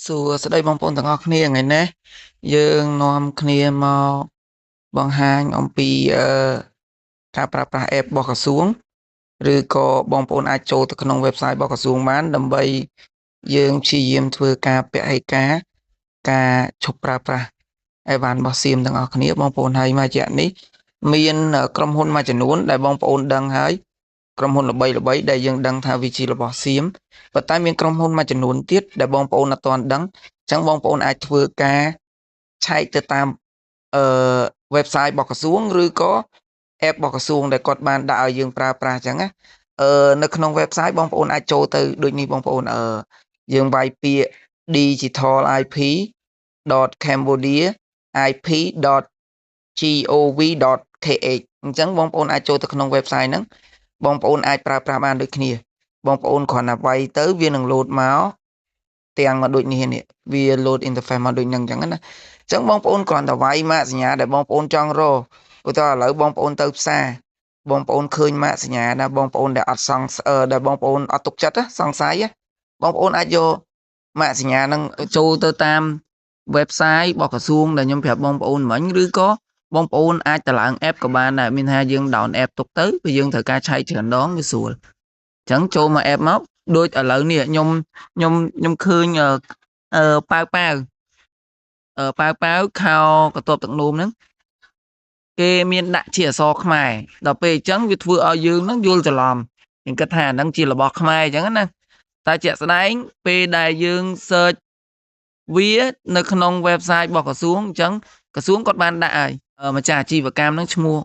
សួស្តីបងប្អូនទាំងអស់គ្នាថ្ងៃនេះយើងនាំគ្នាមកបង្ហាញអំពីការប្រើប្រាស់ app របស់ក្រសួងឬក៏បងប្អូនអាចចូលទៅក្នុង website របស់ក្រសួងបានដើម្បីយើងព្យាយាមធ្វើការពហិការការឈប់ប្រើប្រាស់អីវ៉ាន់របស់សៀមទាំងអស់គ្នាបងប្អូនហើយមួយរយៈនេះមានក្រុមហ៊ុនមួយចំនួនដែលបងប្អូនដឹងហើយក្រុមហ៊ុនល្បីៗដែលយើងដឹងថាវាជារបស់សៀមប៉ុន្តែមានក្រុមហ៊ុនមួយចំនួនទៀតដែលបងប្អូនអត់ទាន់ដឹងអញ្ចឹងបងប្អូនអាចធ្វើការឆែកទៅតាមអឺ website របស់ក្រសួងឬក៏ app របស់ក្រសួងដែលគាត់បានដាក់ឲ្យយើងប្រើប្រាស់អញ្ចឹងណានៅក្នុង website បងប្អូនអាចចូលទៅដូចនេះបងប្អូនយើងវាយពាក្យ digital ip.cambodia ip.gov.kh អញ្ចឹងបងប្អូនអាចចូលទៅក្នុង website ហ្នឹងបងប្អូនអាចប្រើប្រាស់បានដូចគ្នាបងប្អូនគ្រាន់តែវាយទៅវានឹង load មកទាំងមកដូចនេះនេះវា load interface មកដូចហ្នឹងអញ្ចឹងណាអញ្ចឹងបងប្អូនគ្រាន់តែវាយម៉ាកសញ្ញាដែលបងប្អូនចង់រកឧទាហរណ៍ឥឡូវបងប្អូនទៅផ្សារបងប្អូនឃើញម៉ាកសញ្ញាណាបងប្អូនដែលអត់ដែលបងប្អូនអត់ទុកចិត្តសង្ស័យបងប្អូនអាចយកម៉ាកសញ្ញាហ្នឹងចូលទៅតាម website របស់ក្រសួងដែលខ្ញុំប្រាប់បងប្អូនមិញឬក៏បងប្អូនអាចតឡើង app ក៏បានដែរមានថាយើង down app ទុកទៅពេលយើងត្រូវការឆែកច្រើនដងវាស្រួលអញ្ចឹងចូលមក app មកដូចឥឡូវនេះខ្ញុំឃើញប៉ាវខោកន្ទប់ទឹកនោមហ្នឹងគេមានដាក់ជាអក្សរខ្មែរដល់ពេលអញ្ចឹងវាធ្វើឲ្យយើងហ្នឹងយល់ច្រឡំយើងគិតថាអាហ្នឹងជារបស់ខ្មែរអញ្ចឹងណាតែជាក់ស្ដែងពេលដែលយើង search វានៅក្នុង website របស់ក្រសួងអញ្ចឹងក្រសួងគាត់បានដាក់ឲ្យម្ចាស់អាជីវកម្មហ្នឹងឈ្មោះ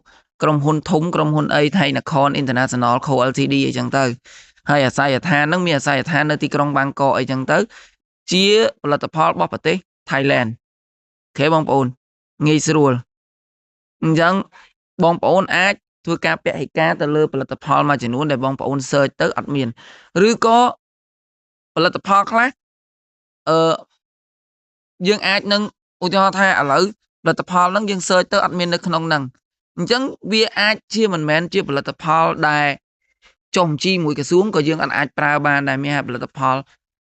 ក្រុមហ៊ុនធំក្រុមហ៊ុនអីថៃនគរ International Co Ltd អីចឹងទៅហើយអាស័យដ្ឋានហ្នឹងមានអាស័យដ្ឋាននៅទីក្រុងបាងកកអីចឹងទៅជាផលិតផលរបស់ប្រទេស Thailand អូខេបងប្អូនងាយស្រួលអញ្ចឹងបងប្អូនអាចធ្វើការពហិការទៅលើផលិតផលមួយចំនួនដែលបងប្អូន search ទៅអត់មានឬក៏ផលិតផលខ្លះអឺយើងអាចនឹងឧទាហរណ៍ថាឥឡូវផលិតផលហ្នឹងយើង search ទៅអត់មាននៅក្នុងហ្នឹងអញ្ចឹងវាអាចជាមិនមែនជាផលិតផលដែលចុះបញ្ជីមួយក្រសួងក៏យើងអាចប្រើបានដែរមានផលិតផល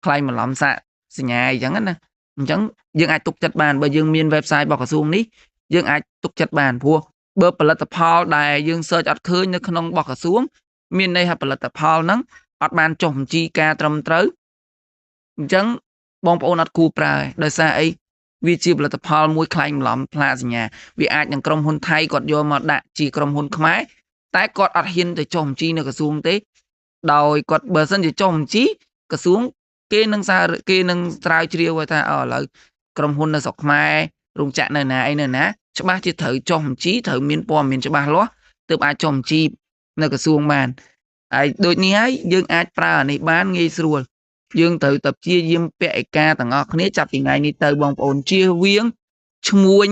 ខ្លែងបន្លំសាកសញ្ញាអញ្ចឹងណាអញ្ចឹងយើងអាចទុកចិត្តបានបើយើងមាន website របស់ក្រសួងនេះយើងអាចទុកចិត្តបានព្រោះបើផលិតផលដែលយើង search អត់ឃើញនៅក្នុងរបស់ក្រសួងមានន័យថាផលិតផលហ្នឹងអត់បានចុះបញ្ជីការត្រឹមត្រូវអញ្ចឹងបងប្អូនអត់គួរប្រើដោយសារអីវាជាផលិតផលមួយខ្លែងបន្លំផ្លាកសញ្ញាវាអាចនឹងក្រុមហ៊ុនថៃគាត់យកមកដាក់ជាក្រុមហ៊ុនខ្មែរតែគាត់អត់ហ៊ានទៅចុះបញ្ជីនៅក្រសួងទេដោយគាត់បើសិនជាចុះបញ្ជីក្រសួងគេនឹងស្រាវជ្រាវថាឥឡូវក្រុមហ៊ុននៅស្រុកខ្មែររោងចក្រនៅណាអីនៅណាច្បាស់ជាត្រូវចុះបញ្ជីត្រូវមានព័ត៌មានច្បាស់លាស់ទើបអាចចុះបញ្ជីនៅក្រសួងបានហើយដូចនេះហើយយើងអាចប្រើអានេះបានងាយស្រួលយើងត្រូវតែព្យាយាមពហិការទាំងអស់គ្នាចាប់ពីថ្ងៃនេះទៅបងប្អូនជៀសវាងឈ្មួញ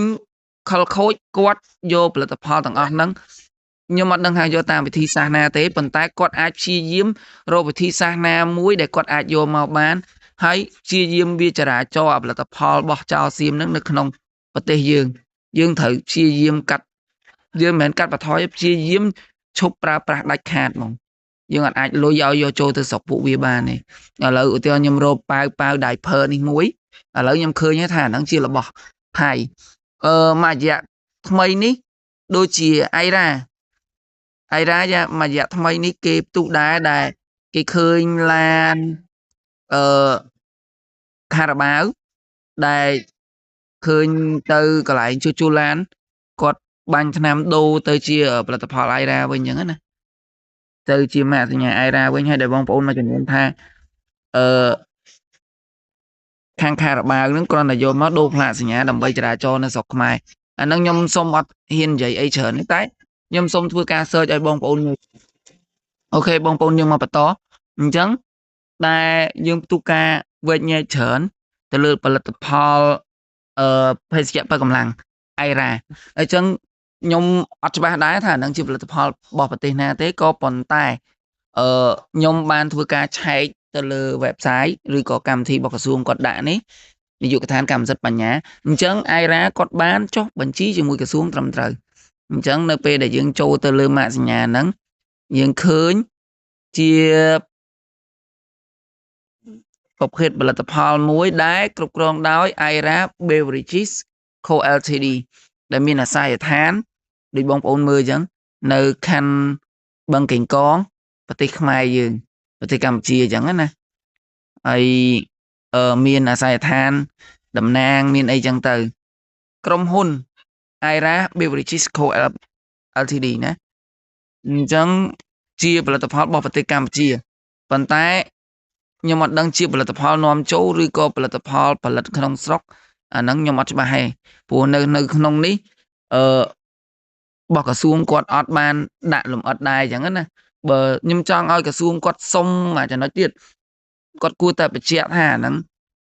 ខលខូចគាត់យកផលិតផលទាំងអស់ហ្នឹងខ្ញុំអត់ដឹងថាយកតាមវិធីសាស្ត្រណាទេប៉ុន្តែគាត់អាចព្យាយាមរកវិធីសាស្ត្រណាមួយដែលគាត់អាចយកមកបានហើយព្យាយាមវាចរាចរផលិតផលរបស់ចោលសៀមហ្នឹងនៅក្នុងប្រទេសយើងត្រូវព្យាយាមកាត់យើងមិនមែនកាត់បន្ថយព្យាយាមឈប់ប្រើប្រាស់ដាច់ខាតហ្មងយើងអាចលុយឲ្យយកចូលទៅស្រុកពួកវាបានទេឥឡូវឧទាហរណ៍ខ្ញុំរកប៉ាវ diaper នេះមួយឥឡូវខ្ញុំឃើញថាហ្នឹងជារបស់ថៃមួយរយៈថ្មីនេះដូចជាអៃរ៉ាមួយរយៈថ្មីនេះគេផ្ទុះដែរគេឃើញឡានខារ៉ាបាវដែលឃើញទៅកន្លែងជួសឡានគាត់បាញ់ថ្នាំដូរទៅជាផលិតផលអៃរ៉ាវិញអញ្ចឹងណាទៅជាម៉ាកសញ្ញាអៃរ៉ាវិញហើយដែលបងប្អូនមួយចំនួនថាខាងខារ៉ាបាវហ្នឹងគ្រាន់តែយកមកដូរផ្លាកសញ្ញាដើម្បីចរាចរណ៍នៅស្រុកខ្មែរអាហ្នឹងខ្ញុំសូមអត់ហ៊ាននិយាយអីច្រើនទេតែខ្ញុំសូមធ្វើការ search ឲ្យបងប្អូនមើលអូខេបងប្អូនយើងមកបន្តអញ្ចឹងដែលយើងផ្ទុះការវែកញែកច្រើនទៅលើផលិតផលភេសជ្ជៈបើកម្លាំងអៃរ៉ាអញ្ចឹងខ្ញុំអត់ច្បាស់ដែរថានឹងជាផលិតផលរបស់ប្រទេសណាទេក៏ប៉ុន្តែខ្ញុំបានធ្វើការឆែកទៅលើ website ឬក៏កម្មវិធីរបស់ក្រសួងគាត់ដាក់នេះនាយកដ្ឋានកម្មសិទ្ធិបញ្ញាអញ្ចឹងអៃរ៉ាគាត់បានចុះបញ្ជីជាមួយក្រសួងត្រឹមត្រូវអញ្ចឹងនៅពេលដែលយើងចូលទៅលើម៉ាកសញ្ញាហ្នឹងយើងឃើញជា ប្រភេទផលិតផលមួយដែលគ្រប់គ្រងដោយ Aira Beverages Co Ltd ដែលមានអាសយដ្ឋានដូចបងប្អូនមើលអញ្ចឹងនៅខណ្ឌបឹងកេងកងប្រទេសខ្មែរយើងប្រទេសកម្ពុជាអញ្ចឹងណាហើយមានអាសយដ្ឋានតំណាងមានអីចឹងទៅក្រុមហ៊ុន Aira Beverages Co Ltd ណាអញ្ចឹងជាផលិតផលរបស់ប្រទេសកម្ពុជាប៉ុន្តែខ្ញុំអត់ដឹងជាផលិតផលនាំចូលឬក៏ផលិតផលផលិតក្នុងស្រុកអាហ្នឹងខ្ញុំអត់ច្បាស់ទេព្រោះនៅក្នុងនេះរបស់ក្រសួងគាត់អត់បានដាក់លម្អិតដែរអញ្ចឹងណាបើខ្ញុំចង់ឲ្យក្រសួងគាត់សុំមួយចំណុចទៀតគាត់គួរតែបញ្ជាក់ថាអាហ្នឹង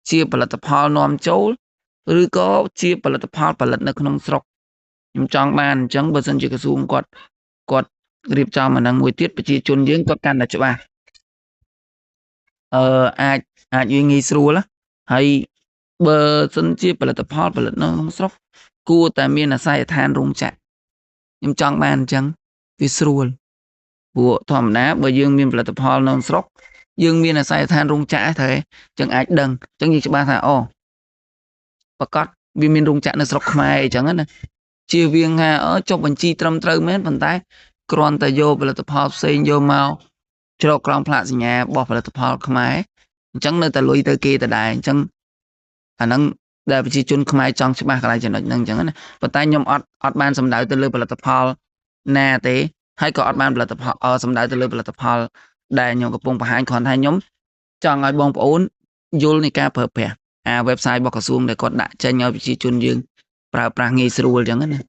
ជាផលិតផលនាំចូលឬក៏ជាផលិតផលផលិតនៅក្នុងស្រុកខ្ញុំចង់បានអញ្ចឹងបើសិនជាក្រសួងគាត់រៀបចំអាហ្នឹងមួយទៀតប្រជាជនយើងគាត់កាន់តែច្បាស់អាចវាងាយស្រួលហើយបើសិនជាផលិតផលផលិតនៅក្នុងស្រុកគួរតែមានអាសយដ្ឋានរោងចក្រខ្ញុំចង់បានអញ្ចឹងវាស្រួលព្រោះធម្មតាបើយើងមានផលិតផលនៅស្រុកយើងមានអាសយដ្ឋានរោងចក្រត្រូវអញ្ចឹងអាចដឹងអញ្ចឹងយើងច្បាស់ថាប្រកាសវាមានរោងចក្រនៅស្រុកខ្មែរអញ្ចឹងណាជៀសវាងថាចុះបញ្ជីត្រឹមត្រូវមែនប៉ុន្តែគ្រាន់តែយកផលិតផលផ្សេងយកមកច្រកក្រោមផ្លាកសញ្ញារបស់ផលិតផលខ្មែរអញ្ចឹងនៅតែលុយទៅគេដដែលអញ្ចឹងអាហ្នឹងដែលប្រជាជនខ្មែរចង់ច្បាស់កន្លែងចំណុចហ្នឹងអញ្ចឹងណាប៉ុន្តែខ្ញុំអត់បានសំដៅទៅលើផលិតផលណាទេហើយក៏អត់បានផលិតផលសំដៅទៅលើផលិតផលដែលខ្ញុំកំពុងបង្ហាញគ្រាន់តែខ្ញុំចង់ឲ្យបងប្អូនយល់នៃការប្រើប្រាស់website របស់ក្រសួងដែលគាត់ដាក់ចេញឲ្យប្រជាជនយើងប្រើប្រាស់ងាយស្រួលអញ្ចឹងណា